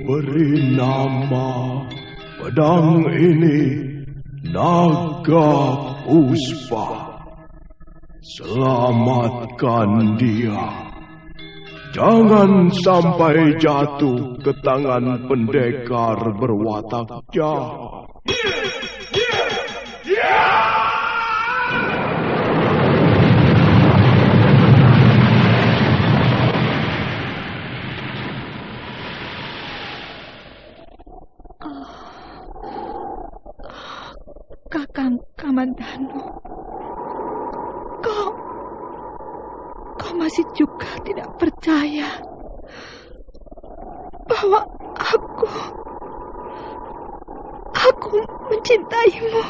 beri nama pedang ini Naga Puspa. Selamatkan dia. Jangan sampai jatuh ke tangan pendekar berwatak jahat. Kakang Kamandanu, kau masih juga tidak percaya bahwa aku mencintaimu.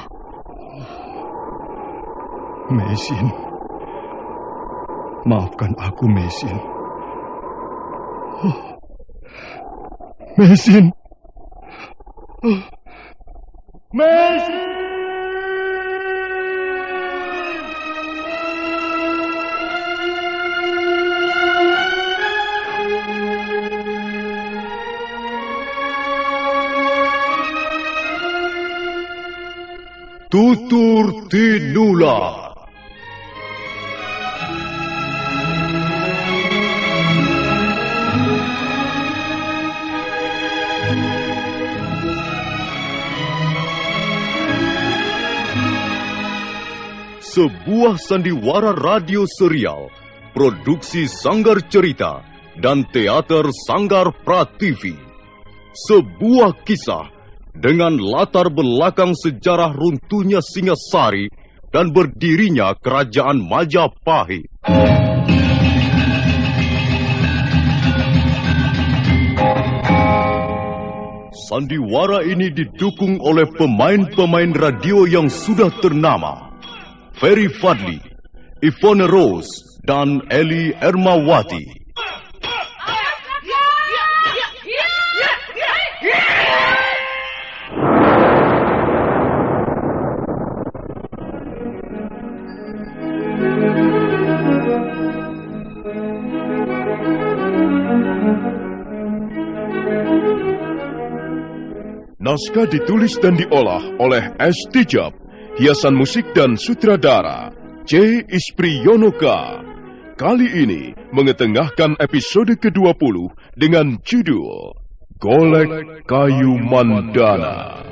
Mesin, maafkan aku, Mesin. Mesin. Mesin. Tutur Tinula. Sebuah sandiwara radio serial, produksi Sanggar Cerita dan teater Sanggar Prativi. Sebuah kisah dengan latar belakang sejarah runtuhnya Singasari dan berdirinya Kerajaan Majapahit. Sandiwara ini didukung oleh pemain-pemain radio yang sudah ternama. Ferry Fadli, Ivone Rose, dan Eli Ermawati. Naskah ditulis dan diolah oleh S. Tijab. Hiasan musik dan sutradara C. Ispriyonoka. Kali ini mengetengahkan episode ke-20 dengan judul Golek Kayu Mandana.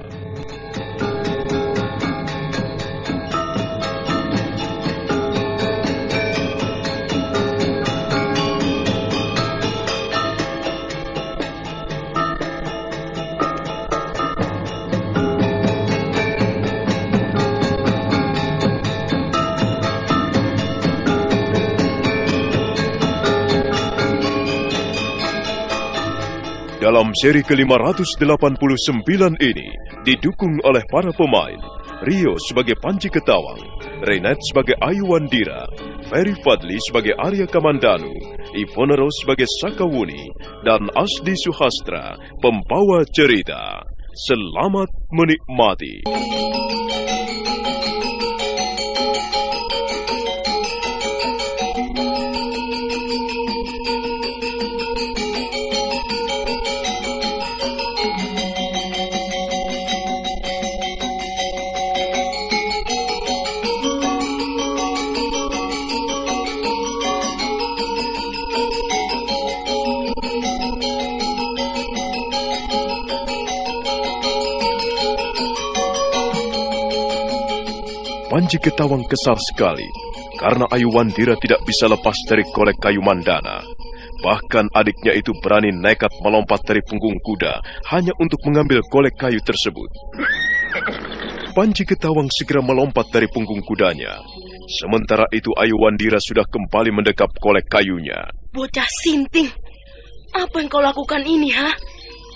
Dalam seri ke-589 ini didukung oleh para pemain Rio sebagai Panji Ketawang, Renette sebagai Ayu Wandira, Ferry Fadli sebagai Arya Kamandanu, Ivone Rose sebagai Sakawuni, dan Asdi Suhastra, pembawa cerita. Selamat menikmati. Panji Ketawang kesal sekali karena Ayu Wandira tidak bisa lepas dari golek kayu mandana. Bahkan adiknya itu berani nekat melompat dari punggung kuda hanya untuk mengambil golek kayu tersebut. Panji Ketawang segera melompat dari punggung kudanya. Sementara itu Ayu Wandira sudah kembali mendekap golek kayunya. Bocah sinting, apa yang kau lakukan ini, ha?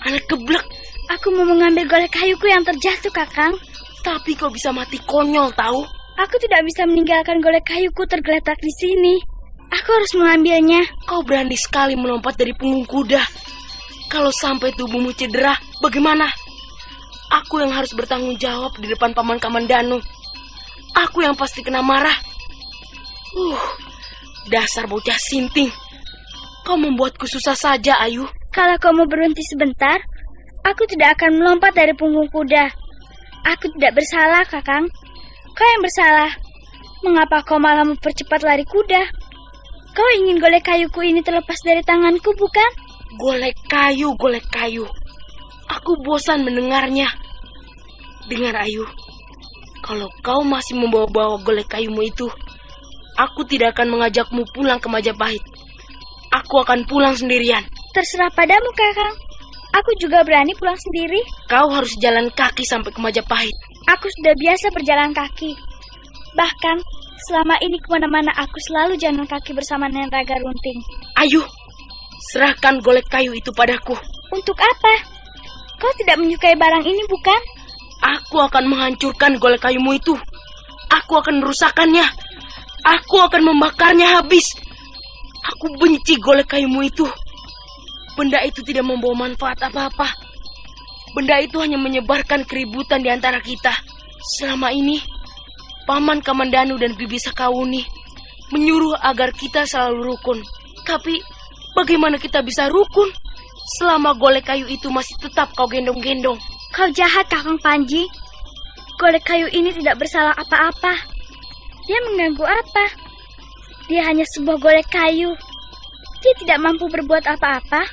Anak geblek. Aku mau mengambil golek kayuku yang terjatuh, Kakang. Tapi kau bisa mati konyol, tahu? Aku tidak bisa meninggalkan golek kayuku tergeletak di sini. Aku harus mengambilnya. Kau berani sekali melompat dari punggung kuda. Kalau sampai tubuhmu cedera, bagaimana? Aku yang harus bertanggung jawab di depan Paman Kamandanu. Aku yang pasti kena marah. Dasar bocah sinting. Kau membuatku susah saja, Ayu. Kalau kau mau berhenti sebentar, Aku tidak akan melompat dari punggung kuda. Aku tidak bersalah, Kakang. Kau yang bersalah. Mengapa kau malah mempercepat lari kuda? Kau ingin golek kayuku ini terlepas dari tanganku, bukan? Golek kayu. Aku bosan mendengarnya. Dengar, Ayu. Kalau kau masih membawa-bawa golek kayumu itu, aku tidak akan mengajakmu pulang ke Majapahit. Aku akan pulang sendirian. Terserah padamu, Kakang. Aku juga berani pulang sendiri. Kau harus jalan kaki sampai ke Majapahit. Aku sudah biasa berjalan kaki. Bahkan, selama ini kemana-mana aku selalu jalan kaki bersama Nenek Raga Runting. Ayu, serahkan golek kayu itu padaku. Untuk apa? Kau tidak menyukai barang ini, bukan? Aku akan menghancurkan golek kayumu itu. Aku akan merusakkannya. Aku akan membakarnya habis. Aku benci golek kayumu itu. Benda itu tidak membawa manfaat apa-apa. Benda itu hanya menyebarkan keributan di antara kita. Selama ini, Paman Kamandanu dan Bibi Sakawuni menyuruh agar kita selalu rukun. Tapi, bagaimana kita bisa rukun selama golek kayu itu masih tetap kau gendong-gendong? Kau jahat, Kakang Panji. Golek kayu ini tidak bersalah apa-apa. Dia mengganggu apa? Dia hanya sebuah golek kayu. Dia tidak mampu berbuat apa-apa.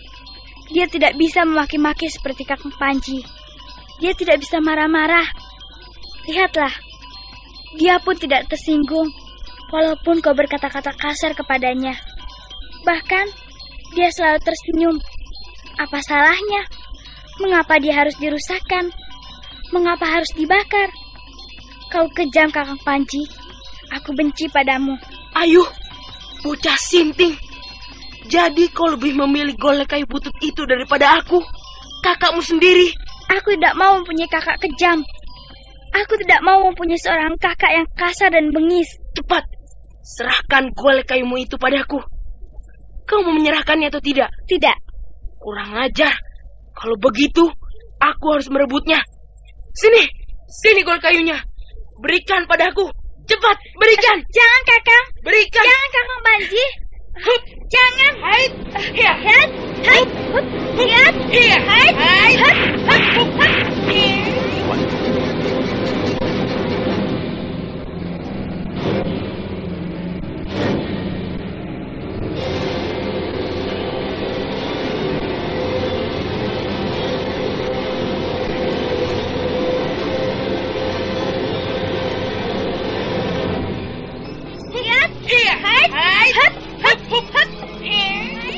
Dia tidak bisa memaki-maki seperti Kakang Panji. Dia tidak bisa marah-marah. Lihatlah. Dia pun tidak tersinggung, walaupun kau berkata-kata kasar kepadanya. Bahkan, dia selalu tersenyum. Apa salahnya? Mengapa dia harus dirusakkan? Mengapa harus dibakar? Kau kejam, Kakang Panji. Aku benci padamu. Ayu, bocah sinting. Jadi kau lebih memilih golek kayu butut itu daripada aku, kakakmu sendiri. Aku tidak mau mempunyai kakak kejam. Aku tidak mau mempunyai seorang kakak yang kasar dan bengis. Cepat, serahkan golek kayumu itu padaku. Kau mau menyerahkannya atau tidak? Tidak. Kurang ajar. Kalau begitu, aku harus merebutnya. Sini golek kayunya. Berikan padaku. Cepat, berikan. Jangan, Kakang. Berikan. Jangan, Kakang Panji. Hup. Jangan. Hai. Hiya. Hai. Hai. Hiya. Hiya. Hai. Hai. Hup. Hup. Hup.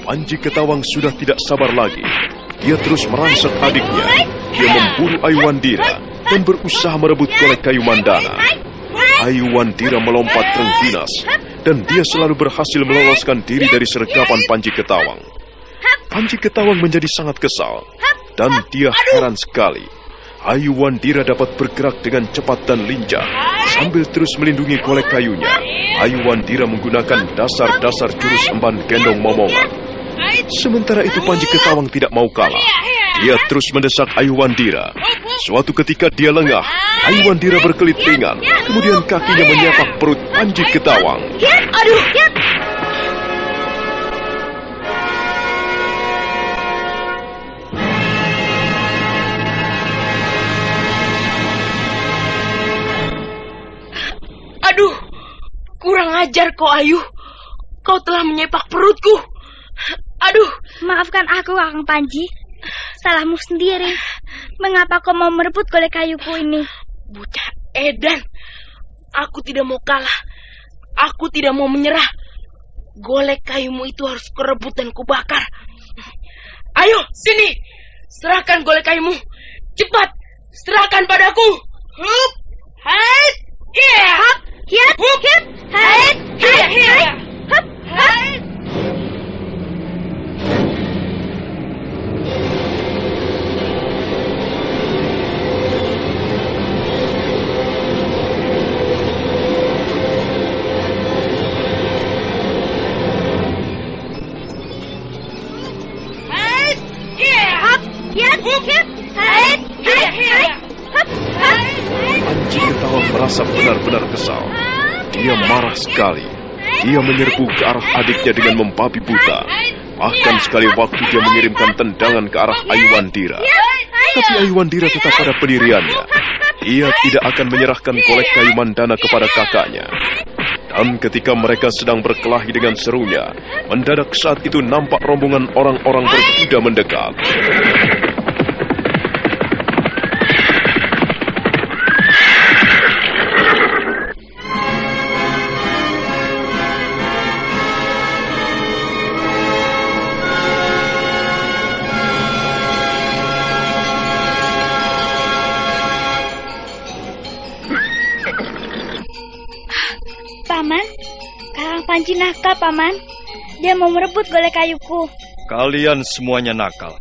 Panji Ketawang sudah tidak sabar lagi. Dia terus merangsek adiknya. Dia memburu Ayuwandira dan berusaha merebut golek kayu Mandana. Ayuwandira melompat terengginas dan dia selalu berhasil meloloskan diri dari sergapan Panji Ketawang. Panji Ketawang menjadi sangat kesal dan dia heran sekali. Ayuwandira dapat bergerak dengan cepat dan lincah sambil terus melindungi golek kayunya. Ayuwandira menggunakan dasar-dasar jurus emban gendong momongan. Sementara itu Panji Ketawang tidak mau kalah. Dia terus mendesak Ayuwandira. Suatu ketika dia lengah. Ayuwandira berkelit ringan. Kemudian kakinya menyapak perut Panji Ketawang. Aduh. Aduh, kurang ajar kau, Ayu. Kau telah menyepak perutku. Aduh. Maafkan aku, Kakang Panji. Salahmu sendiri. Mengapa kau mau merebut golek kayuku ini? Bocah edan. Aku tidak mau kalah. Aku tidak mau menyerah. Golek kayumu itu harus kurebut dan kubakar. Ayo, sini. Serahkan golek kayumu. Cepat, serahkan padaku. Hup. Hai. Hiya. Hop. Hiya. Hup. Hiya. Hai. Hiya. Hiya. Hop. Hai. Panji Ketawang merasa benar-benar kesal. Dia marah sekali. Dia menyerbu ke arah adiknya dengan membabi buta. Bahkan sekali waktu dia mengirimkan tendangan ke arah Ayuwandira. Tetapi Ayuandira tetap pada pendiriannya. Ia tidak akan menyerahkan golek kayu mandana kepada kakaknya. Dan ketika mereka sedang berkelahi dengan serunya, mendadak saat itu nampak rombongan orang-orang berkuda mendekat. Paman, Kakang Panji nakal, Paman. Dia mau merebut golek kayuku. Kalian semuanya nakal.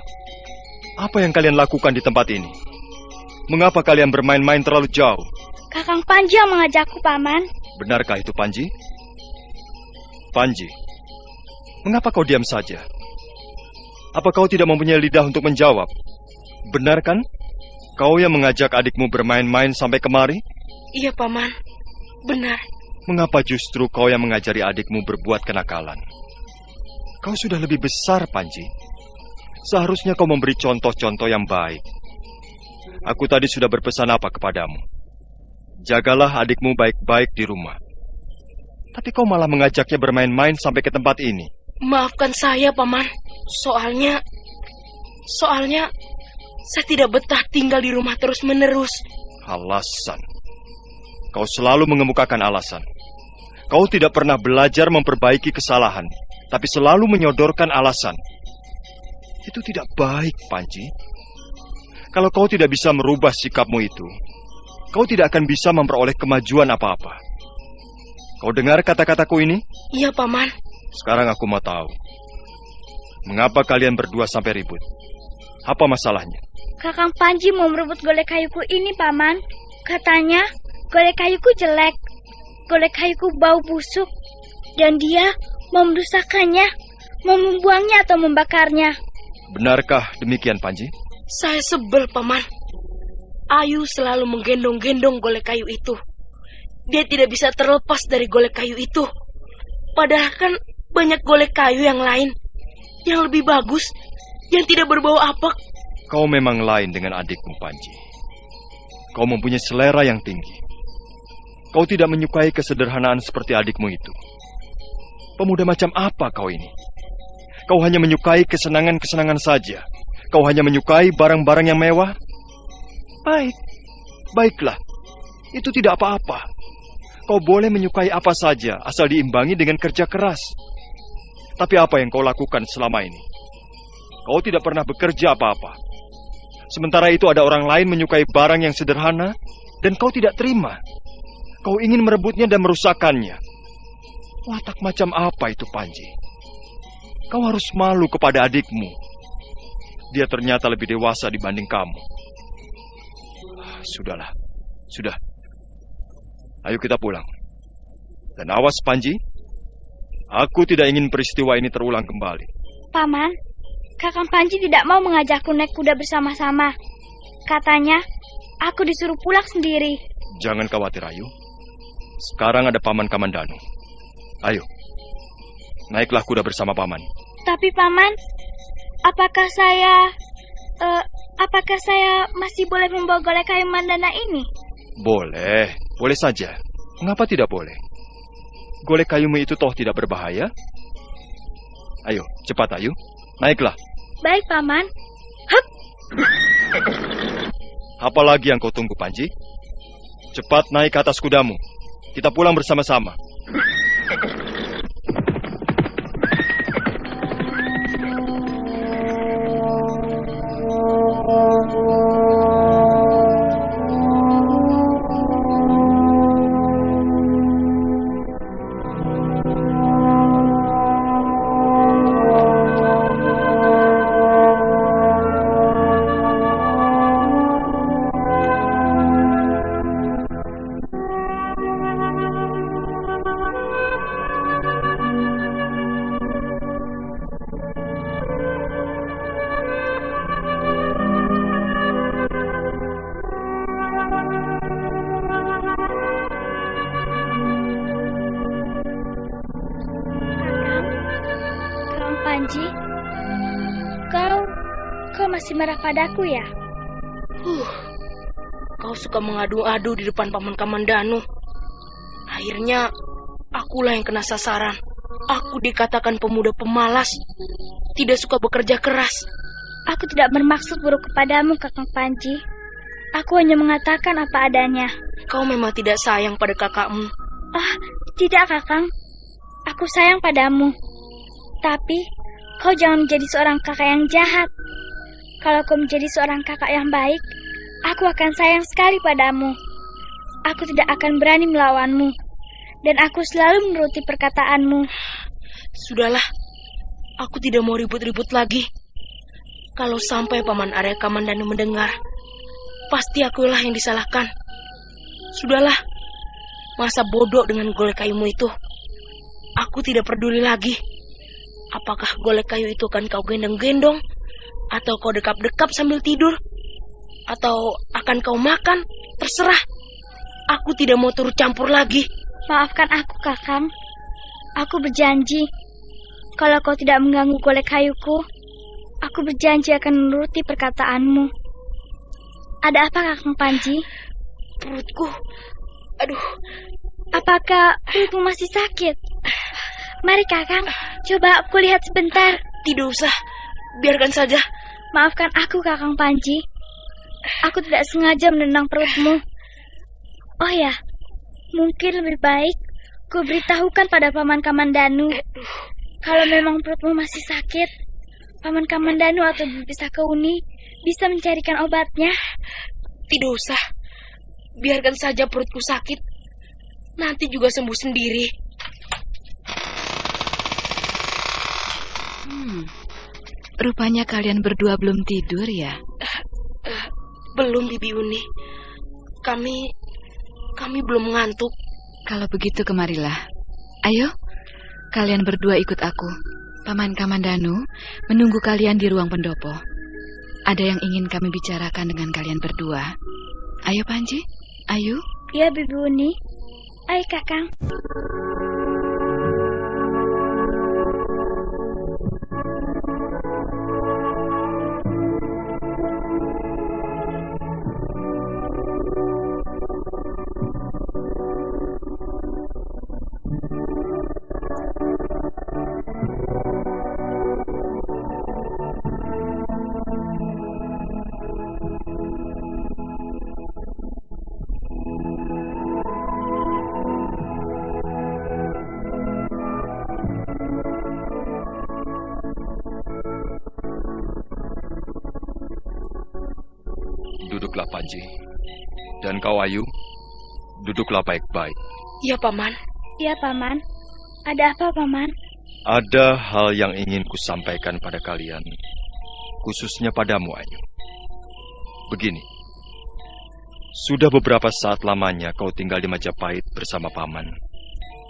Apa yang kalian lakukan di tempat ini? Mengapa kalian bermain-main terlalu jauh? Kakang Panji yang mengajakku, Paman. Benarkah itu, Panji? Panji, mengapa kau diam saja? Apa kau tidak mempunyai lidah untuk menjawab? Benar kan? Kau yang mengajak adikmu bermain-main sampai kemari? Iya, Paman. Benar. Mengapa justru kau yang mengajari adikmu berbuat kenakalan? Kau sudah lebih besar, Panji. Seharusnya kau memberi contoh-contoh yang baik. Aku tadi sudah berpesan apa kepadamu? Jagalah adikmu baik-baik di rumah. Tapi kau malah mengajaknya bermain-main sampai ke tempat ini. Maafkan saya, Paman. Soalnya saya tidak betah tinggal di rumah terus-menerus. Alasan. Kau selalu mengemukakan alasan. Kau tidak pernah belajar memperbaiki kesalahan, tapi selalu menyodorkan alasan. Itu tidak baik, Panji. Kalau kau tidak bisa merubah sikapmu itu, kau tidak akan bisa memperoleh kemajuan apa-apa. Kau dengar kata-kataku ini? Iya, Paman. Sekarang aku mau tahu. Mengapa kalian berdua sampai ribut? Apa masalahnya? Kakang Panji mau merebut golek kayuku ini, Paman. Katanya, golek kayuku jelek. Golek kayuku bau busuk. Dan dia mau merusakkannya, mau membuangnya atau membakarnya. Benarkah demikian, Panji? Saya sebel, Paman. Ayu selalu menggendong-gendong golek kayu itu. Dia tidak bisa terlepas dari golek kayu itu. Padahal kan banyak golek kayu yang lain, yang lebih bagus, yang tidak berbau apek. Kau memang lain dengan adikmu, Panji. Kau mempunyai selera yang tinggi. Kau tidak menyukai kesederhanaan seperti adikmu itu. Pemuda macam apa kau ini? Kau hanya menyukai kesenangan-kesenangan saja. Kau hanya menyukai barang-barang yang mewah. Baiklah. Itu tidak apa-apa. Kau boleh menyukai apa saja, asal diimbangi dengan kerja keras. Tapi apa yang kau lakukan selama ini? Kau tidak pernah bekerja apa-apa. Sementara itu ada orang lain menyukai barang yang sederhana, dan kau tidak terima. Kau ingin merebutnya dan merusakkannya. Watak macam apa itu, Panji? Kau harus malu kepada adikmu. Dia ternyata lebih dewasa dibanding kamu. Sudahlah. Sudah. Ayo kita pulang. Dan awas, Panji. Aku tidak ingin peristiwa ini terulang kembali. Paman, Kakang Panji tidak mau mengajakku naik kuda bersama-sama. Katanya, aku disuruh pulang sendiri. Jangan khawatir, Ayu. Sekarang ada Paman Kamandanu. Ayo, naiklah kuda bersama Paman. Tapi Paman, apakah saya masih boleh membawa golek kayu mandana ini? Boleh saja. Mengapa tidak boleh? Golek kayumu itu toh tidak berbahaya. Ayo, cepat Ayu, naiklah. Baik, Paman. Hup. Apa lagi yang kau tunggu, Panji? Cepat naik ke atas kudamu. Kita pulang bersama-sama. Panji, kau masih marah padaku ya? Kau suka mengadu-adu di depan Paman Kamandanu. Akhirnya, akulah yang kena sasaran. Aku dikatakan pemuda pemalas, tidak suka bekerja keras. Aku tidak bermaksud buruk kepadamu, Kakang Panji. Aku hanya mengatakan apa adanya. Kau memang tidak sayang pada kakakmu. Ah, tidak, Kakang. Aku sayang padamu. Tapi, kau jangan menjadi seorang kakak yang jahat. Kalau kau menjadi seorang kakak yang baik, aku akan sayang sekali padamu. Aku tidak akan berani melawanmu. Dan aku selalu menuruti perkataanmu. Sudahlah, aku tidak mau ribut-ribut lagi. Kalau sampai Paman Arya Kamandanu mendengar, pasti akulah yang disalahkan. Sudahlah, masa bodoh dengan golek kayumu itu. Aku tidak peduli lagi. Apakah golek kayu itu akan kau gendong-gendong, atau kau dekap-dekap sambil tidur, atau akan kau makan, terserah. Aku tidak mau turut campur lagi. Maafkan aku, Kakang. Aku berjanji, kalau kau tidak mengganggu golek kayuku, aku berjanji akan menuruti perkataanmu. Ada apa, Kakang Panji? Perutku, aduh. Apakah perutmu masih sakit? Mari, Kakang, coba aku lihat sebentar. Tidak usah, biarkan saja. Maafkan aku, Kakang Panji. Aku tidak sengaja menendang perutmu. Oh ya, mungkin lebih baik ku beritahukan pada Paman Kamandanu. Kalau memang perutmu masih sakit, Paman Kamandanu atau Bibi Sakauni bisa mencarikan obatnya. Tidak usah, biarkan saja perutku sakit. Nanti juga sembuh sendiri. Rupanya kalian berdua belum tidur ya? Belum, Bibi Uni. Kami belum ngantuk. Kalau begitu kemarilah. Ayo, kalian berdua ikut aku. Paman Kamandanu menunggu kalian di ruang pendopo. Ada yang ingin kami bicarakan dengan kalian berdua. Ayo Panji, ayo. Ya, Bibi Uni. Ayo, Kakang. Duduklah, Panji. Dan kau, Ayu, duduklah baik-baik. Ya, Paman. Ya, Paman. Ada apa, Paman? Ada hal yang ingin kusampaikan pada kalian, khususnya padamu, Ayu. Begini, sudah beberapa saat lamanya kau tinggal di Majapahit bersama Paman,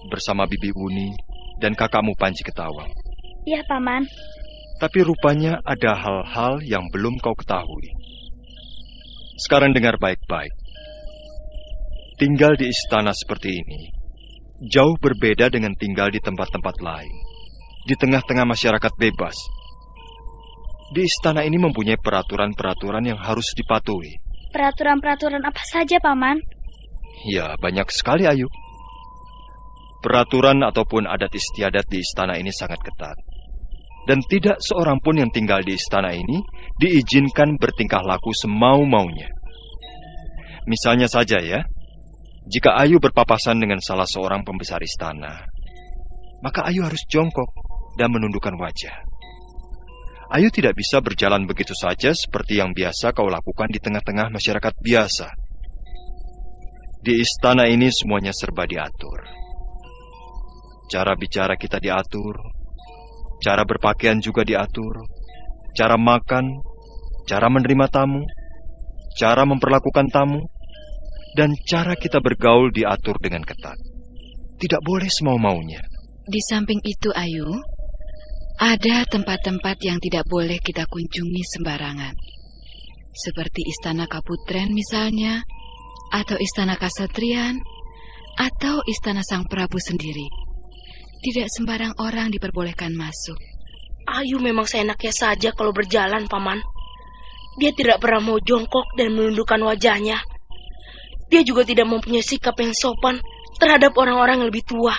bersama Bibi Uni dan kakakmu Panji Ketawang. Ya, Paman. Tapi rupanya ada hal-hal yang belum kau ketahui. Sekarang dengar baik-baik. Tinggal di istana seperti ini jauh berbeda dengan tinggal di tempat-tempat lain, di tengah-tengah masyarakat bebas. Di istana ini mempunyai peraturan-peraturan yang harus dipatuhi. Peraturan-peraturan apa saja, Paman? Ya, banyak sekali, Ayu. Peraturan ataupun adat istiadat di istana ini sangat ketat. Dan tidak seorang pun yang tinggal di istana ini diizinkan bertingkah laku semau-maunya. Misalnya saja ya, jika Ayu berpapasan dengan salah seorang pembesar istana, maka Ayu harus jongkok dan menundukkan wajah. Ayu tidak bisa berjalan begitu saja seperti yang biasa kau lakukan di tengah-tengah masyarakat biasa. Di istana ini semuanya serba diatur. Cara bicara kita diatur, cara berpakaian juga diatur, cara makan, cara menerima tamu, cara memperlakukan tamu, dan cara kita bergaul diatur dengan ketat. Tidak boleh semau-maunya. Di samping itu, Ayu, ada tempat-tempat yang tidak boleh kita kunjungi sembarangan. Seperti Istana Kaputren misalnya, atau Istana Kasatrian, atau Istana Sang Prabu sendiri. Tidak sembarang orang diperbolehkan masuk. Ayu memang seenaknya saja kalau berjalan, Paman. Dia tidak pernah mau jongkok dan menundukkan wajahnya. Dia juga tidak mempunyai sikap yang sopan terhadap orang-orang yang lebih tua.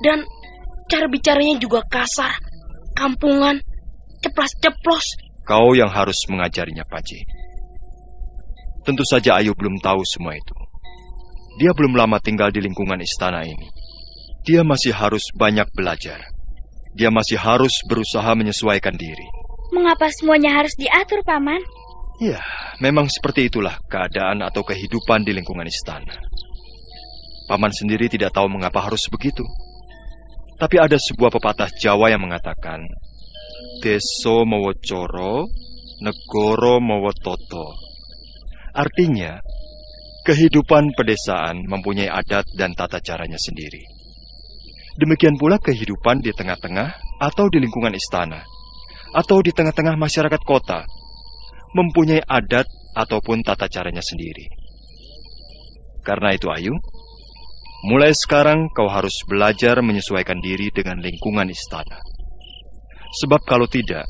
Dan cara bicaranya juga kasar, kampungan, ceplas-ceplos. Kau yang harus mengajarinya, Panji. Tentu saja Ayu belum tahu semua itu. Dia belum lama tinggal di lingkungan istana ini. Dia masih harus banyak belajar. Dia masih harus berusaha menyesuaikan diri. Mengapa semuanya harus diatur, Paman? Ya, memang seperti itulah keadaan atau kehidupan di lingkungan istana. Paman sendiri tidak tahu mengapa harus begitu. Tapi ada sebuah pepatah Jawa yang mengatakan, Deso mawa coro, negoro mawa toto. Artinya, kehidupan pedesaan mempunyai adat dan tata caranya sendiri. Demikian pula kehidupan di tengah-tengah atau di lingkungan istana, atau di tengah-tengah masyarakat kota, mempunyai adat ataupun tata caranya sendiri. Karena itu, Ayu, mulai sekarang kau harus belajar menyesuaikan diri dengan lingkungan istana. Sebab kalau tidak,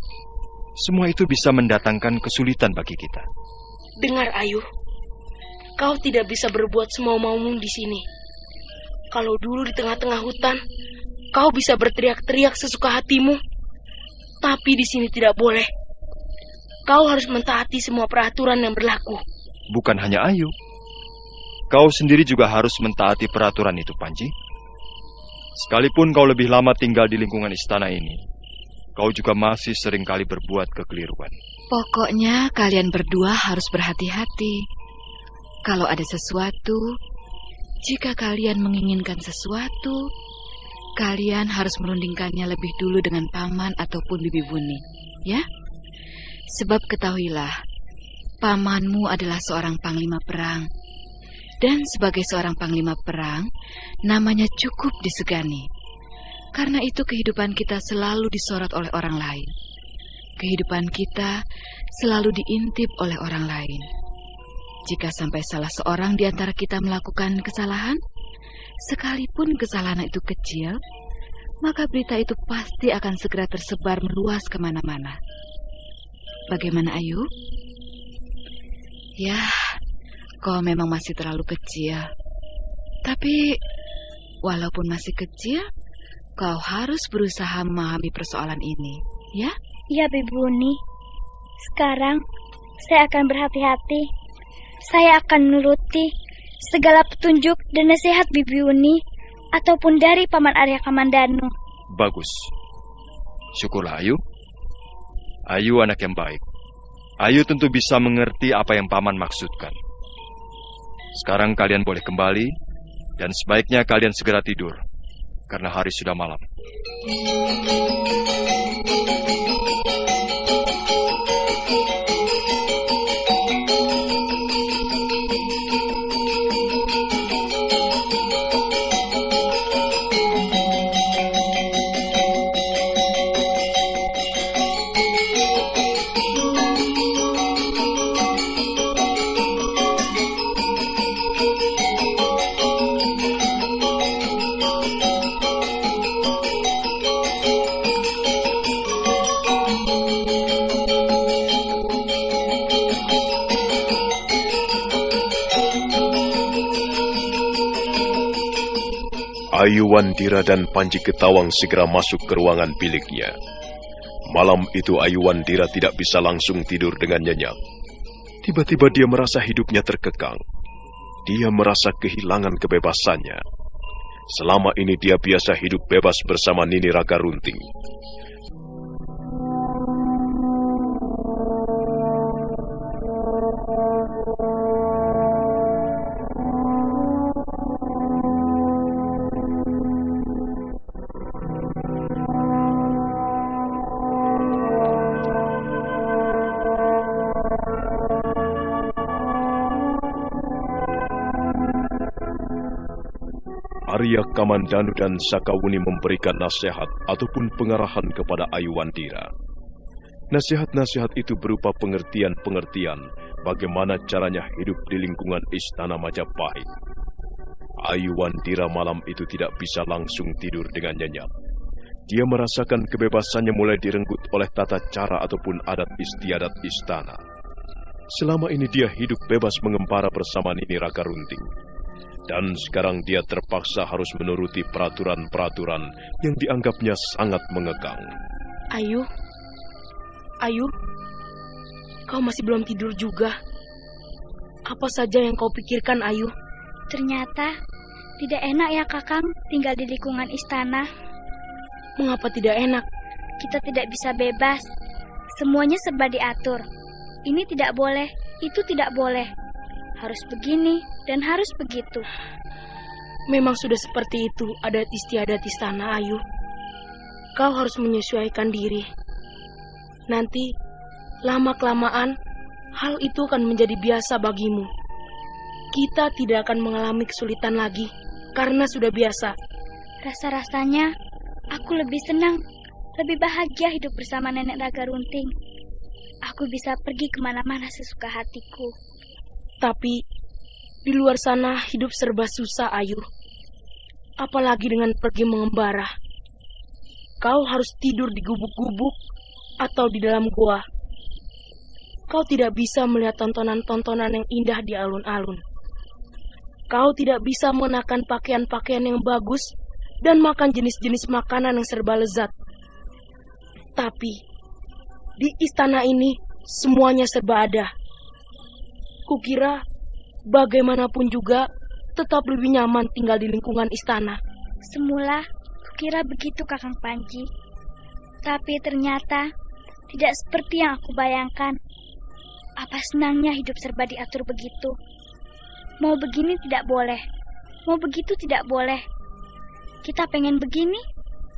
semua itu bisa mendatangkan kesulitan bagi kita. Dengar, Ayu. Kau tidak bisa berbuat semau-maumu di sini. Kalau dulu di tengah-tengah hutan, kau bisa berteriak-teriak sesuka hatimu. Tapi di sini tidak boleh. Kau harus mentaati semua peraturan yang berlaku. Bukan hanya Ayu. Kau sendiri juga harus mentaati peraturan itu, Panji. Sekalipun kau lebih lama tinggal di lingkungan istana ini, kau juga masih seringkali berbuat kekeliruan. Pokoknya kalian berdua harus berhati-hati. Kalau ada sesuatu, jika kalian menginginkan sesuatu, kalian harus merundingkannya lebih dulu dengan paman ataupun bibi Buni, ya? Sebab ketahuilah, pamanmu adalah seorang panglima perang. Dan sebagai seorang panglima perang, namanya cukup disegani. Karena itu kehidupan kita selalu disorot oleh orang lain. Kehidupan kita selalu diintip oleh orang lain. Jika sampai salah seorang di antara kita melakukan kesalahan, sekalipun kesalahan itu kecil, maka berita itu pasti akan segera tersebar meluas kemana-mana. Bagaimana, Ayu? Ya, kau memang masih terlalu kecil. Tapi, walaupun masih kecil, kau harus berusaha memahami persoalan ini, ya? Ya, Bibi Buni. Sekarang, saya akan berhati-hati. Saya akan menuruti segala petunjuk dan nasihat Bibi Buni ataupun dari Paman Arya Kamandanu. Bagus. Syukurlah, Ayu. Ayu anak yang baik. Ayu tentu bisa mengerti apa yang Paman maksudkan. Sekarang kalian boleh kembali, dan sebaiknya kalian segera tidur, karena hari sudah malam. Ayu Wandira dan Panji Ketawang segera masuk ke ruangan biliknya. Malam itu Ayu Wandira tidak bisa langsung tidur dengan nyenyak. Tiba-tiba dia merasa hidupnya terkekang. Dia merasa kehilangan kebebasannya. Selama ini dia biasa hidup bebas bersama Nini Raga Runting. Arya Kamandanu dan Sakawuni memberikan nasihat ataupun pengarahan kepada Ayu Wandira. Nasihat-nasihat itu berupa pengertian-pengertian bagaimana caranya hidup di lingkungan istana Majapahit. Ayu Wandira malam itu tidak bisa langsung tidur dengan nyenyak. Dia merasakan kebebasannya mulai direnggut oleh tata cara ataupun adat istiadat istana. Selama ini dia hidup bebas mengembara bersama Nini Raka Runting. Dan sekarang dia terpaksa harus menuruti peraturan-peraturan yang dianggapnya sangat mengekang. Ayu, kau masih belum tidur juga. Apa saja yang kau pikirkan, Ayu? Ternyata tidak enak ya Kakang tinggal di lingkungan istana. Mengapa tidak enak? Kita tidak bisa bebas. Semuanya serba diatur. Ini tidak boleh, itu tidak boleh. Harus begini dan harus begitu. Memang sudah seperti itu adat istiadat istana, Ayu. Kau harus menyesuaikan diri. Nanti, lama-kelamaan, hal itu akan menjadi biasa bagimu. Kita tidak akan mengalami kesulitan lagi, karena sudah biasa. Rasa-rasanya, aku lebih senang, lebih bahagia hidup bersama Nenek Raka Runting. Aku bisa pergi kemana-mana sesuka hatiku. Tapi, di luar sana hidup serba susah, Ayu. Apalagi dengan pergi mengembara. Kau harus tidur di gubuk-gubuk atau di dalam gua. Kau tidak bisa melihat tontonan-tontonan yang indah di alun-alun. Kau tidak bisa mengenakan pakaian-pakaian yang bagus dan makan jenis-jenis makanan yang serba lezat. Tapi, di istana ini semuanya serba ada. Kukira bagaimanapun juga tetap lebih nyaman tinggal di lingkungan istana. Semula kukira begitu Kakang Panji. Tapi ternyata tidak seperti yang aku bayangkan. Apa senangnya hidup serba diatur begitu. Mau begini tidak boleh, mau begitu tidak boleh. Kita pengen begini,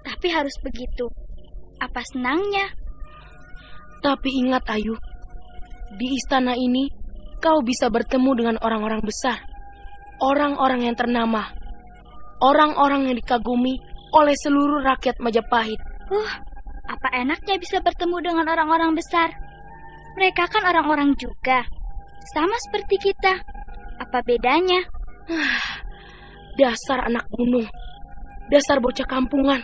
tapi harus begitu. Apa senangnya? Tapi ingat Ayu, di istana ini kau bisa bertemu dengan orang-orang besar, orang-orang yang ternama, orang-orang yang dikagumi oleh seluruh rakyat Majapahit. Apa enaknya bisa bertemu dengan orang-orang besar? Mereka kan orang-orang juga, sama seperti kita. Apa bedanya? Dasar anak gunung, dasar bocah kampungan.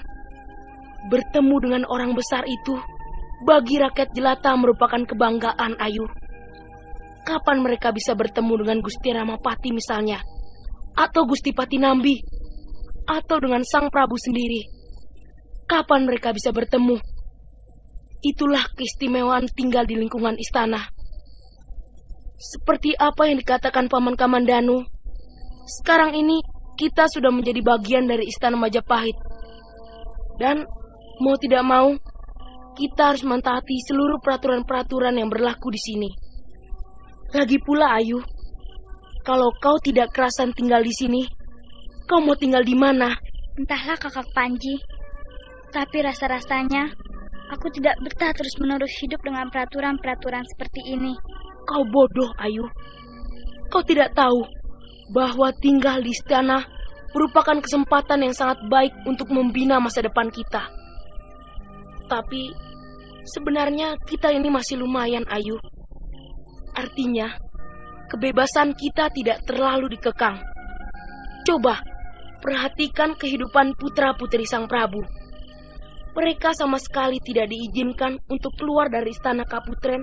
Bertemu dengan orang besar itu, bagi rakyat jelata merupakan kebanggaan, Ayu. Kapan mereka bisa bertemu dengan Gusti Ramapati misalnya, atau Gusti Patinambi, atau dengan Sang Prabu sendiri? Kapan mereka bisa bertemu? Itulah keistimewaan tinggal di lingkungan istana. Seperti apa yang dikatakan Paman Kamandanu, sekarang ini kita sudah menjadi bagian dari istana Majapahit. Dan mau tidak mau, kita harus mentaati seluruh peraturan-peraturan yang berlaku di sini. Lagi pula, Ayu, kalau kau tidak kerasan tinggal di sini, kau mau tinggal di mana? Entahlah Kakak Panji. Tapi rasa-rasanya aku tidak betah terus-menerus hidup dengan peraturan-peraturan seperti ini. Kau bodoh, Ayu. Kau tidak tahu bahwa tinggal di istana merupakan kesempatan yang sangat baik untuk membina masa depan kita. Tapi sebenarnya kita ini masih lumayan, Ayu. Artinya, kebebasan kita tidak terlalu dikekang. Coba, perhatikan kehidupan putra-putri Sang Prabu. Mereka sama sekali tidak diizinkan untuk keluar dari istana Kaputren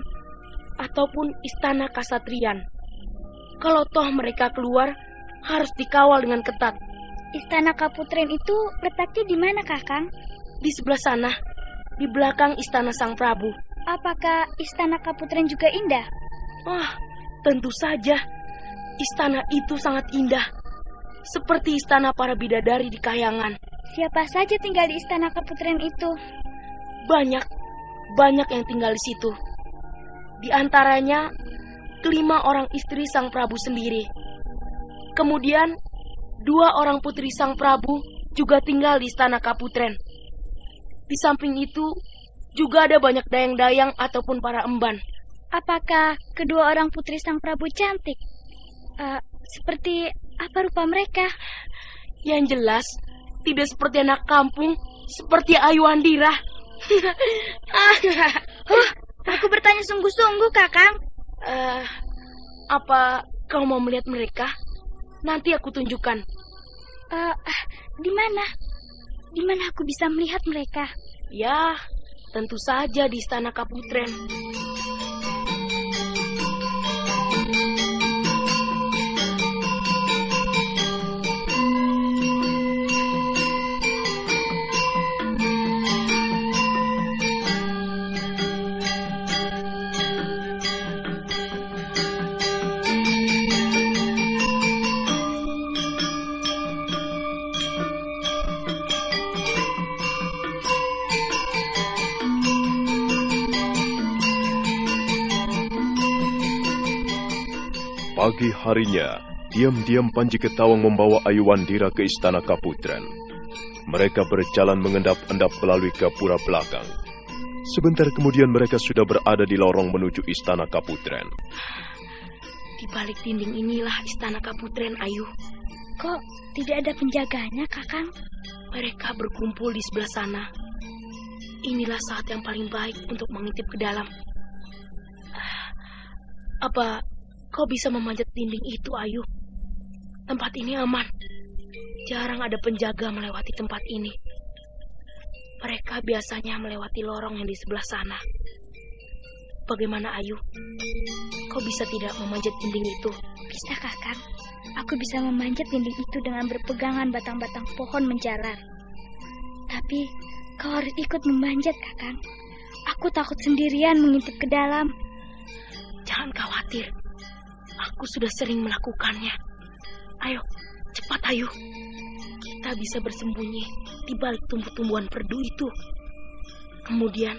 ataupun istana Kasatrian. Kalau toh mereka keluar, harus dikawal dengan ketat. Istana Kaputren itu letaknya di mana, Kakang? Di sebelah sana, di belakang istana Sang Prabu. Apakah istana Kaputren juga indah? Tentu saja. Istana itu sangat indah. Seperti istana para bidadari di Kahyangan. Siapa saja tinggal di istana Kaputren itu? Banyak yang tinggal di situ. Di antaranya, 5 orang istri Sang Prabu sendiri. Kemudian, 2 orang putri Sang Prabu juga tinggal di istana Kaputren. Di samping itu, juga ada banyak dayang-dayang ataupun para emban. Apakah kedua orang putri Sang Prabu cantik? Seperti apa rupa mereka? Yang jelas, tidak seperti anak kampung, seperti Ayu Andira. Aku bertanya sungguh-sungguh, Kakang. Apa kau mau melihat mereka? Nanti aku tunjukkan. Di mana? Di mana aku bisa melihat mereka? Ya, tentu saja di istana Kaputren. Pagi harinya, diam-diam Panji Ketawang membawa Ayu Wandira ke istana Kaputren. Mereka berjalan mengendap-endap melalui gapura belakang. Sebentar kemudian mereka sudah berada di lorong menuju istana Kaputren. Di balik dinding inilah istana Kaputren, Ayu. Kok tidak ada penjaganya, Kakang? Mereka berkumpul di sebelah sana. Inilah saat yang paling baik untuk mengintip ke dalam. Apa kau bisa memanjat dinding itu, Ayu? Tempat ini aman. Jarang ada penjaga melewati tempat ini. Mereka biasanya melewati lorong yang di sebelah sana. Bagaimana, Ayu? Kau bisa tidak memanjat dinding itu? Bisa, Kakang. Aku bisa memanjat dinding itu dengan berpegangan batang-batang pohon menjalar. Tapi kau harus ikut memanjat, Kakang. Aku takut sendirian mengintip ke dalam. Jangan khawatir. Aku sudah sering melakukannya. Ayo, cepat Ayu. Kita bisa bersembunyi di balik tumbuh-tumbuhan perdu itu. Kemudian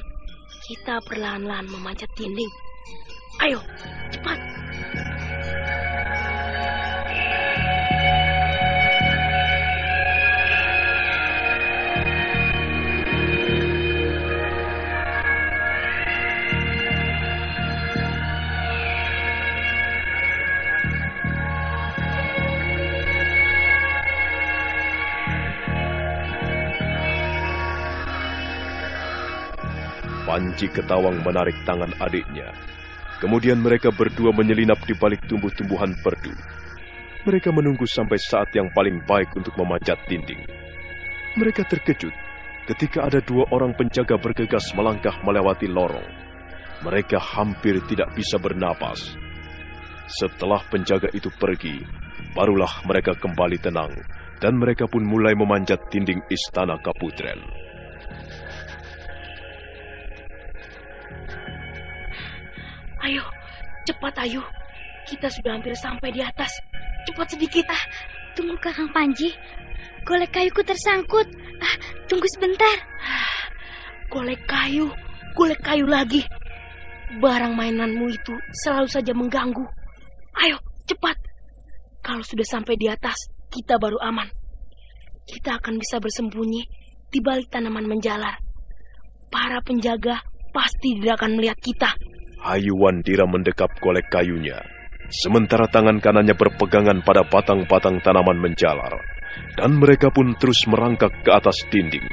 kita perlahan-lahan memanjat dinding. Ayo, cepat. Panji Ketawang menarik tangan adiknya. Kemudian mereka berdua menyelinap di balik tumbuh-tumbuhan perdu. Mereka menunggu sampai saat yang paling baik untuk memanjat dinding. Mereka terkejut ketika ada dua orang penjaga bergegas melangkah melewati lorong. Mereka hampir tidak bisa bernapas. Setelah penjaga itu pergi, barulah mereka kembali tenang, dan mereka pun mulai memanjat dinding istana Kaputren. Ayo, cepat Ayu. Kita sudah hampir sampai di atas. Cepat sedikit. Tunggu, Kakang Panji. Golek kayuku tersangkut. Tunggu sebentar. Golek kayu lagi. Barang mainanmu itu selalu saja mengganggu. Ayo, cepat. Kalau sudah sampai di atas, kita baru aman. Kita akan bisa bersembunyi di balik tanaman menjalar. Para penjaga pasti tidak akan melihat kita. Ayu Wandira mendekap golek kayunya, sementara tangan kanannya berpegangan pada batang-batang tanaman menjalar, dan mereka pun terus merangkak ke atas dinding.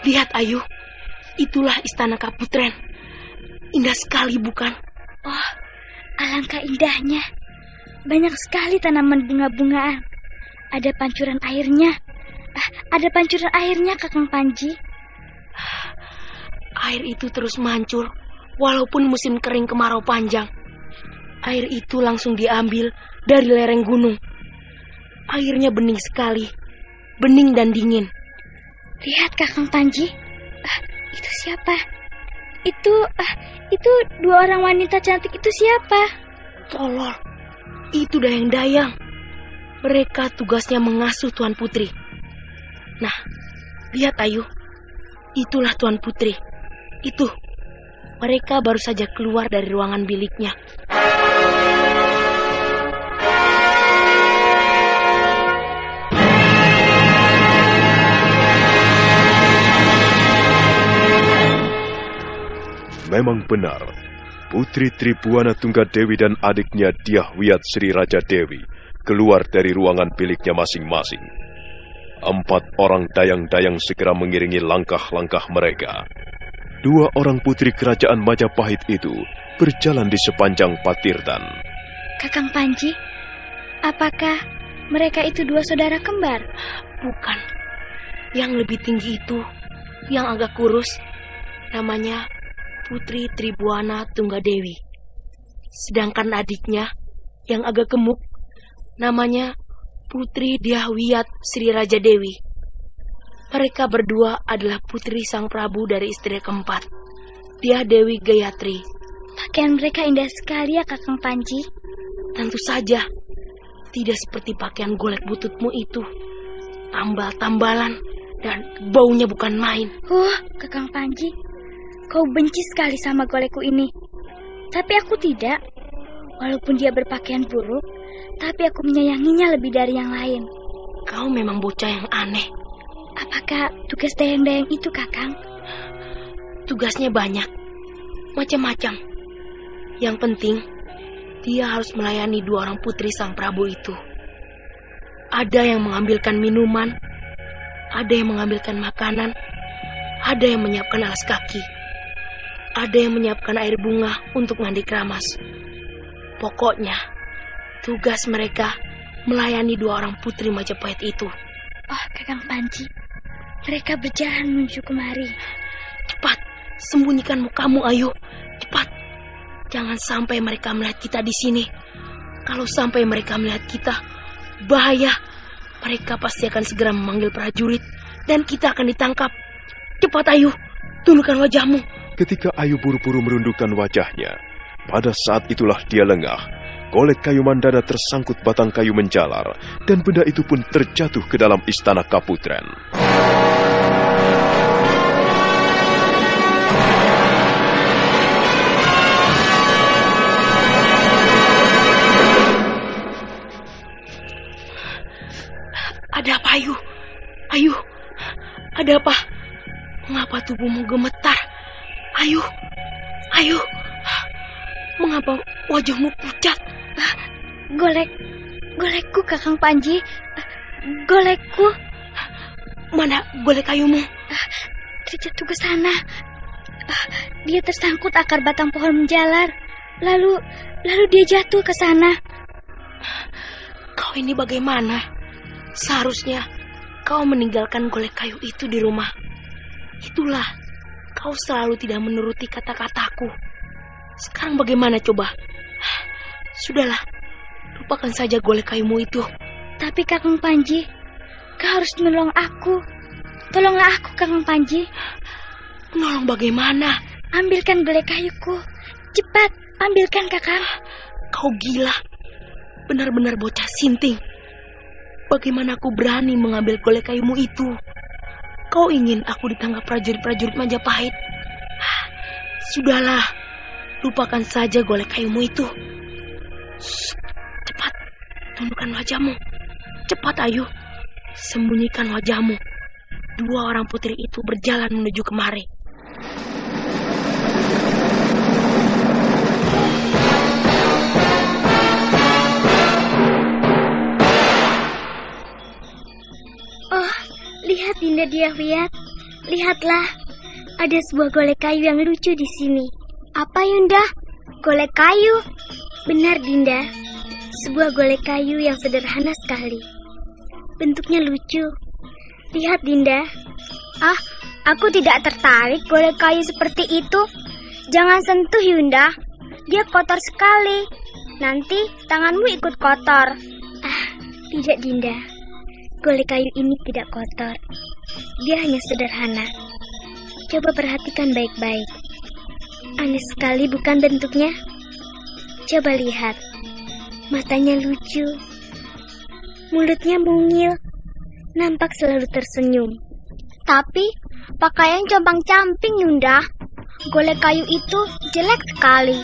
Lihat Ayu, itulah istana Kaputren. Indah sekali bukan? Oh, alangkah indahnya. Banyak sekali tanaman bunga-bungaan. Ada pancuran airnya. Ada pancuran airnya, Kakang Panji. Air itu terus mancur, walaupun musim kering kemarau panjang. Air itu langsung diambil dari lereng gunung. Airnya bening sekali, bening dan dingin. Lihat, Kakang Panji. Itu siapa? Itu dua orang wanita cantik itu siapa? Tolol. Itu dayang-dayang. Mereka tugasnya mengasuh Tuan Putri. Nah, lihat Ayu. Itulah Tuan Putri. Itu. Mereka baru saja keluar dari ruangan biliknya. Memang benar, Putri Tribuana Tunggadewi dan adiknya Dyah Wiyat Sri Raja Dewi keluar dari ruangan biliknya masing-masing. 4 orang dayang-dayang segera mengiringi langkah-langkah mereka. 2 orang putri kerajaan Majapahit itu berjalan di sepanjang Patirtan. Kakang Panji, apakah mereka itu 2 saudara kembar? Bukan, Yang lebih tinggi itu, yang agak kurus, namanya Putri Tribuana Tunggadewi. Sedangkan adiknya, yang agak gemuk, namanya Putri Diahwiyat Sri Raja Dewi. Mereka berdua adalah putri Sang Prabu dari istri keempat, Diah Dewi Gayatri. Pakaian mereka indah sekali ya Kakang Panji. Tentu saja, tidak seperti pakaian golek bututmu itu. Tambal-tambalan dan baunya bukan main. Kakang Panji, kau benci sekali sama golekku ini. Tapi aku tidak. Walaupun dia berpakaian buruk, tapi aku menyayanginya lebih dari yang lain. Kau memang bocah yang aneh. Apakah tugas dayang-dayang itu, Kakang? Tugasnya banyak, macam-macam. Yang penting, dia harus melayani 2 orang putri Sang Prabu itu. Ada yang mengambilkan minuman, ada yang mengambilkan makanan, ada yang menyiapkan alas kaki, ada yang menyiapkan air bunga untuk mandi keramas. Pokoknya, tugas mereka melayani 2 orang putri Majapahit itu. Kakang Panji, mereka berjalan menuju kemari. Cepat, sembunyikan mukamu, ayo. Cepat. Jangan sampai mereka melihat kita di sini. Kalau sampai mereka melihat kita, bahaya. Mereka pasti akan segera memanggil prajurit dan kita akan ditangkap. Cepat, Ayu. Tundukkan wajahmu. Ketika Ayu buru-buru merundukkan wajahnya, pada saat itulah dia lengah. Golek kayu Mandana tersangkut batang kayu menjalar, dan benda itu pun terjatuh ke dalam istana Kaputren. Ada apa, Ayu? Ayu, ada apa? Mengapa tubuhmu gemetar? Ayu, Ayu, mengapa wajahmu pucat? Golekku, Kakang Panji. Golekku. Mana golek kayumu? Terjatuh ke sana. Dia tersangkut akar batang pohon menjalar. Lalu dia jatuh ke sana. Kau ini bagaimana? Seharusnya kau meninggalkan golek kayu itu di rumah. Itulah, kau selalu tidak menuruti kata-kataku. Sekarang bagaimana coba? Sudahlah, lupakan saja golek kayumu itu. Tapi Kakang Panji, kau harus menolong aku. Tolonglah aku, Kakang Panji. Menolong bagaimana? Ambilkan golek kayuku. Cepat, ambilkan, Kakang. Kau gila. Benar-benar bocah sinting. Bagaimana aku berani mengambil golek kayumu itu? Kau ingin aku ditangkap prajurit-prajurit Majapahit? Sudahlah, lupakan saja golek kayumu itu. Cepat, tundukkan wajahmu. Cepat, Ayu. Sembunyikan wajahmu. 2 orang putri itu berjalan menuju kemari. Lihat, Dinda Diahwiyat. Lihatlah, ada sebuah golek kayu yang lucu di sini. Apa, Yunda? Golek kayu? Benar, Dinda. Sebuah golek kayu yang sederhana sekali. Bentuknya lucu. Lihat, Dinda. Aku tidak tertarik golek kayu seperti itu. Jangan sentuh, Yunda. Dia kotor sekali. Nanti tanganmu ikut kotor. Tidak, Dinda. Golek kayu ini tidak kotor. Dia hanya sederhana. Coba perhatikan baik-baik. Aneh sekali bukan bentuknya? Coba lihat. Matanya lucu. Mulutnya mungil. Nampak selalu tersenyum. Tapi pakaian compang-camping, Yunda. Golek kayu itu jelek sekali.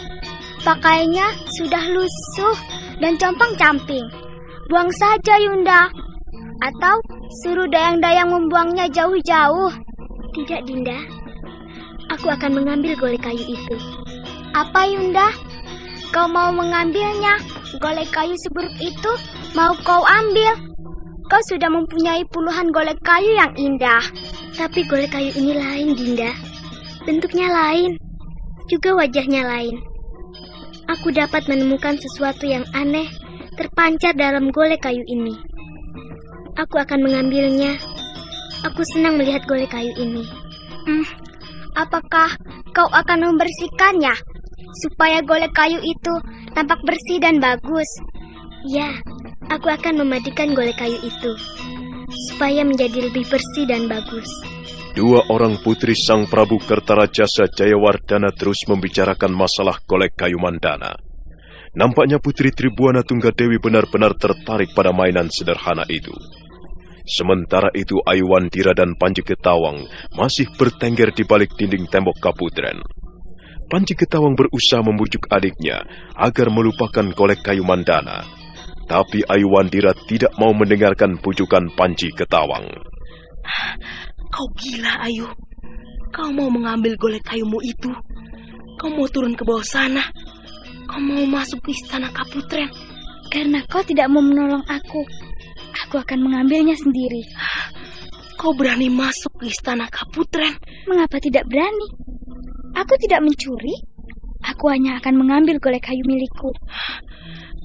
Pakaiannya sudah lusuh dan compang-camping. Buang saja, Yunda. Atau suruh dayang-dayang membuangnya jauh-jauh. Tidak, Dinda. Aku akan mengambil golek kayu itu. Apa, Yunda? Kau mau mengambilnya? Golek kayu seburuk itu mau kau ambil? Kau sudah mempunyai puluhan golek kayu yang indah. Tapi golek kayu ini lain, Dinda. Bentuknya lain. Juga wajahnya lain. Aku dapat menemukan sesuatu yang aneh terpancar dalam golek kayu ini. Aku akan mengambilnya. Aku senang melihat golek kayu ini. Apakah kau akan membersihkannya supaya golek kayu itu tampak bersih dan bagus? Ya, aku akan memandikan golek kayu itu supaya menjadi lebih bersih dan bagus. Dua orang putri Sang Prabu Kertarajasa Jayawardhana terus membicarakan masalah golek kayu mandana. Nampaknya Putri Tribuana Tunggadewi benar-benar tertarik pada mainan sederhana itu. Sementara itu Ayuwandira dan Panji Ketawang masih bertengger di balik dinding tembok Kaputren. Panji Ketawang berusaha membujuk adiknya agar melupakan golek kayu mandana. Tapi Ayuwandira tidak mau mendengarkan bujukan Panji Ketawang. Kau gila, Ayu. Kau mau mengambil golek kayumu itu. Kau mau turun ke bawah sana. Kau mau masuk ke istana Kaputren. Karena kau tidak mau menolong aku akan mengambilnya sendiri. Kau berani masuk ke istana Kaputren? Mengapa tidak berani? Aku tidak mencuri. Aku hanya akan mengambil golek kayu milikku.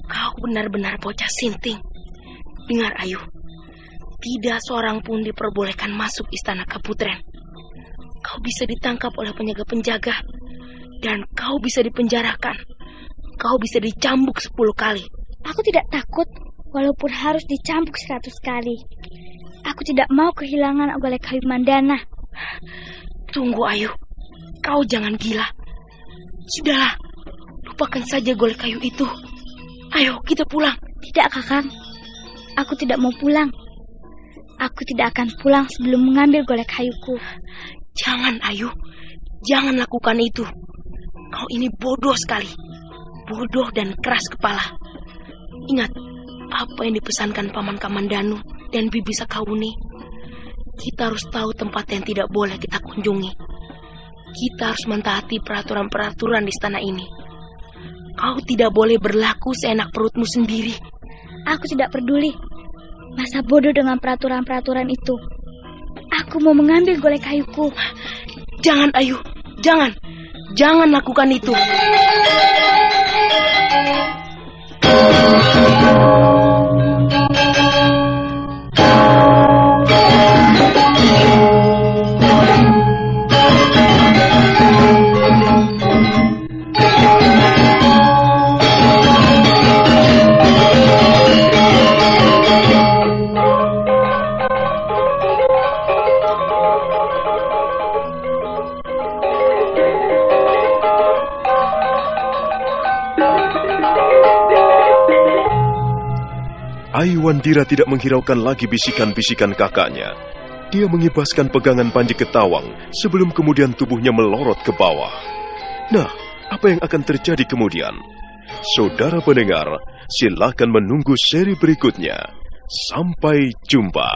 Kau benar-benar bocah sinting. Dengar, Ayu. Tidak seorang pun diperbolehkan masuk istana Kaputren. Kau bisa ditangkap oleh penjaga-penjaga. Dan kau bisa dipenjarakan. Kau bisa dicambuk 10 kali. Aku tidak takut, walaupun harus dicambuk 100 kali. Aku tidak mau kehilangan golek kayu mandana. Tunggu, Ayu. Kau jangan gila. Sudahlah, lupakan saja golek kayu itu. Ayo, kita pulang. Tidak, Kakang. Aku tidak mau pulang. Aku tidak akan pulang sebelum mengambil golek kayuku. Jangan, Ayu. Jangan lakukan itu. Kau ini bodoh sekali. Bodoh dan keras kepala. Ingat apa yang dipesankan Paman Kamandanu dan Bibi Sakauni. Kita harus tahu tempat yang tidak boleh kita kunjungi. Kita harus mentaati peraturan-peraturan di istana ini. Kau tidak boleh berlaku seenak perutmu sendiri. Aku tidak peduli. Masa bodoh dengan peraturan-peraturan itu. Aku mau mengambil golek kayuku. Jangan, Ayu. Jangan. Jangan lakukan itu. Ayuwandira tidak menghiraukan lagi bisikan-bisikan kakaknya. Dia mengibaskan pegangan Panji Ketawang sebelum kemudian tubuhnya melorot ke bawah. Nah, apa yang akan terjadi kemudian? Saudara pendengar, silakan menunggu seri berikutnya. Sampai jumpa.